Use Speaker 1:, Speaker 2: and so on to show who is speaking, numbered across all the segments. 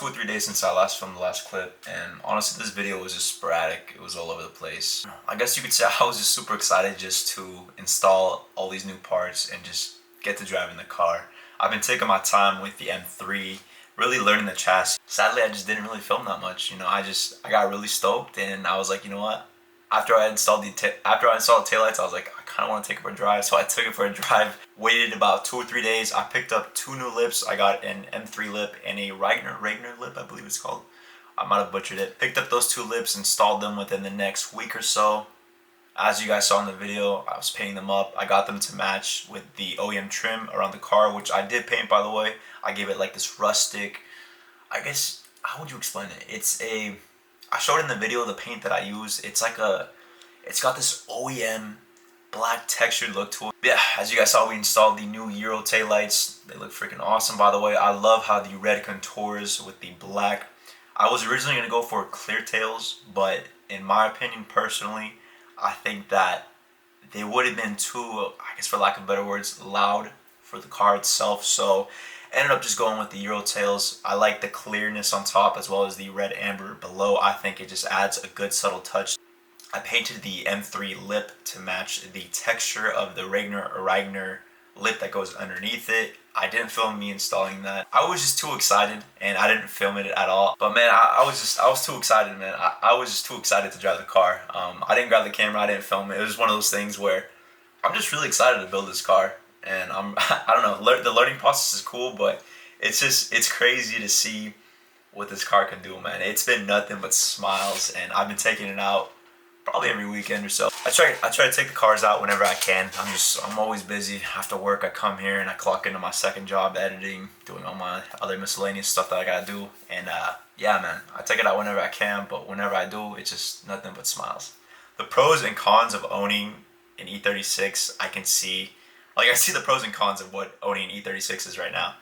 Speaker 1: 2 or 3 days since I last filmed the last clip, and honestly this video was just sporadic. It was all over the place. I guess you could say I was just super excited just to install all these new parts and just get to driving the car. I've been taking my time with the M3, really learning the chassis. Sadly, I just didn't really film that much. I got really stoked, and I was like, you know what? After I installed the taillights, I was like, I kind of want to take it for a drive. So I took it for a drive, waited about 2 or 3 days. I picked up 2 new lips. I got an M3 lip and a Regner lip, I believe it's called. I might have butchered it. Picked up those 2 lips, installed them within the next week or so. As you guys saw in the video, I was painting them up. I got them to match with the OEM trim around the car, which I did paint, by the way. I gave it like this rustic, I guess, how would you explain it? I showed in the video the paint that I use. It's got this OEM black textured look to it. Yeah, as you guys saw, we installed the new Euro taillights. They look freaking awesome, by the way. I love how the red contours with the black. I was originally going to go for clear tails, but in my opinion, personally, I think that they would have been too, I guess for lack of better words, loud for the car itself. So ended up just going with the Euro tails. I like the clearness on top as well as the red amber below. I think it just adds a good subtle touch. I painted the M3 lip to match the texture of the Regner lip that goes underneath it. I didn't film me installing that. I was just too excited and I didn't film it at all. But man, I was too excited, man. I was just too excited to drive the car. I didn't grab the camera, I didn't film it. It was one of those things where I'm just really excited to build this car. And I don't know, the learning process is cool, but it's crazy to see what this car can do, man. It's been nothing but smiles, and I've been taking it out probably every weekend or so. I try to take the cars out whenever I can. I'm always busy. After work, I come here and I clock into my second job editing, doing all my other miscellaneous stuff that I gotta do. And yeah, man, I take it out whenever I can, but whenever I do, it's just nothing but smiles. The pros and cons of owning an E36, I see the pros and cons of what owning an E36 is right now.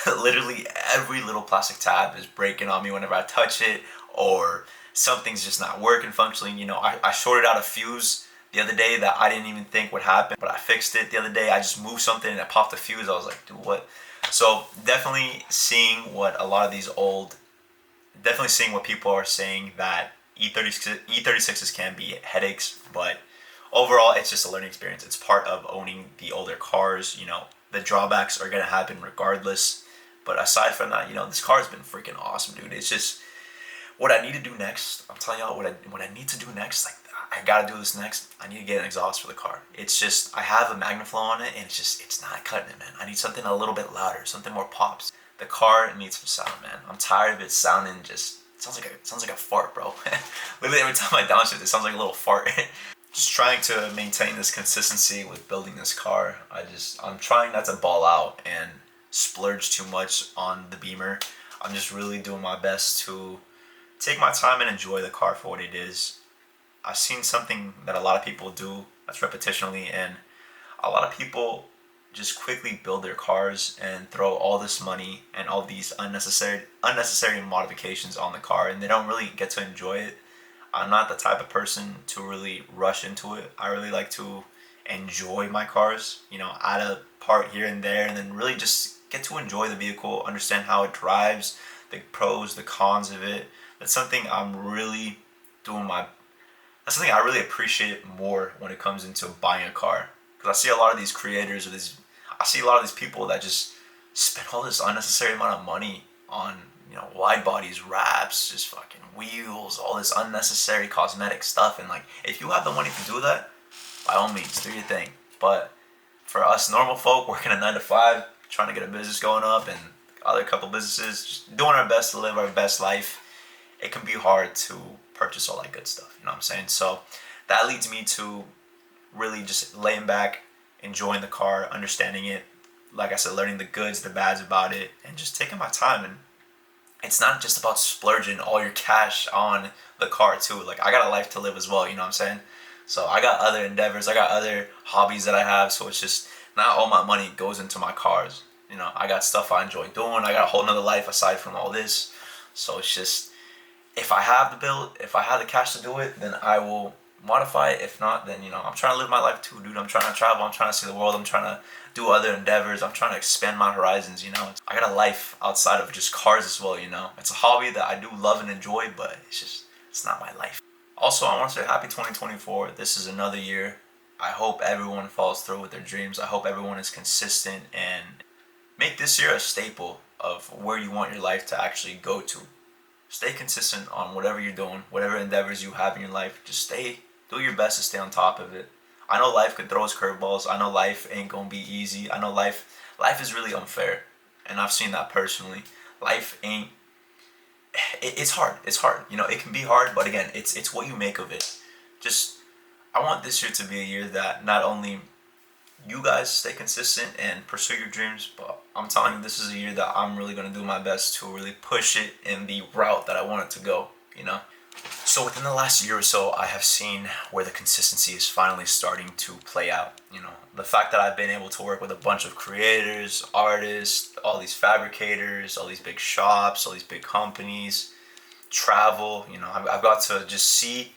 Speaker 1: Literally every little plastic tab is breaking on me whenever I touch it, or something's just not working functionally. I shorted out a fuse the other day that I didn't even think would happen, but I fixed it the other day. I just moved something and it popped the fuse. I was like, dude, what? So definitely seeing what people are saying, that E36s can be headaches, but overall, it's just a learning experience. It's part of owning the older cars. The drawbacks are going to happen regardless. But aside from that, this car has been freaking awesome, dude. It's just what I need to do next. I'm telling y'all what I need to do next. Like, I got to do this next. I need to get an exhaust for the car. It's just, I have a MagnaFlow on it, and it's not cutting it, man. I need something a little bit louder, something more pops. The car needs some sound, man. I'm tired of it sounding just, it sounds like a fart, bro. Literally every time I downshift, it sounds like a little fart. Just trying to maintain this consistency with building this car. I'm trying not to ball out and splurge too much on the Beamer. I'm just really doing my best to take my time and enjoy the car for what it is. I've seen something that a lot of people do, that's repetitionally, and a lot of people just quickly build their cars and throw all this money and all these unnecessary modifications on the car, and they don't really get to enjoy it. I'm not the type of person to really rush into it. I really like to enjoy my cars, add a part here and there, and then really just get to enjoy the vehicle, understand how it drives, the pros, the cons of it. That's something I really appreciate more when it comes into buying a car. Because I see a lot of these creators, I see a lot of these people that just spend all this unnecessary amount of money on wide bodies, wraps, just fucking wheels, all this unnecessary cosmetic stuff. And like, if you have the money to do that, by all means, do your thing. But for us normal folk working a 9-to-5, trying to get a business going up and other couple businesses, just doing our best to live our best life, it can be hard to purchase all that good stuff. You know what I'm saying? So that leads me to really just laying back, enjoying the car, understanding it. Like I said, learning the goods, the bads about it, and just taking my time. And it's not just about splurging all your cash on the car too. Like, I got a life to live as well, you know what I'm saying? So I got other endeavors, I got other hobbies that I have, so it's just not all my money goes into my cars. I got stuff I enjoy doing. I got a whole nother life aside from all this. So it's just, if I have the cash to do it, then I will modify it. If not, then, you know, I'm trying to live my life too, dude. I'm trying to travel. I'm trying to see the world. I'm trying to do other endeavors. I'm trying to expand my horizons, you know. I got a life outside of just cars as well, you know. It's a hobby that I do love and enjoy, but it's not my life. Also, I want to say happy 2024. This is another year. I hope everyone follows through with their dreams. I hope everyone is consistent and make this year a staple of where you want your life to actually go to. Stay consistent on whatever you're doing, whatever endeavors you have in your life. Just do your best to stay on top of it. I know life could throw us curveballs. I know life ain't gonna be easy. I know life is really unfair, and I've seen that personally. Life ain't. It's hard. It's hard. You know, it can be hard, but again, it's what you make of it. Just, I want this year to be a year that not only you guys stay consistent and pursue your dreams, but I'm telling you, this is a year that I'm really going to do my best to really push it in the route that I want it to go, you know? So within the last year or so, I have seen where the consistency is finally starting to play out, you know? The fact that I've been able to work with a bunch of creators, artists, all these fabricators, all these big shops, all these big companies, travel, you know, I've got to just see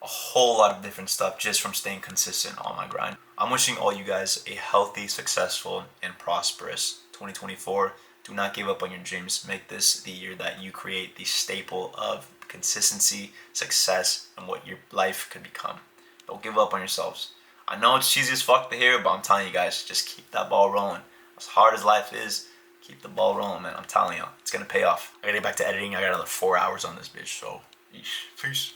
Speaker 1: a whole lot of different stuff just from staying consistent on my grind. I'm wishing all you guys a healthy, successful, and prosperous 2024. Do not give up on your dreams. Make this the year that you create the staple of consistency, success, and what your life could become. Don't give up on yourselves. I know it's cheesy as fuck to hear, but I'm telling you guys, just keep that ball rolling. As hard as life is, keep the ball rolling, man. I'm telling you, it's gonna pay off. I gotta get back to editing. I got another 4 hours on this bitch, so peace.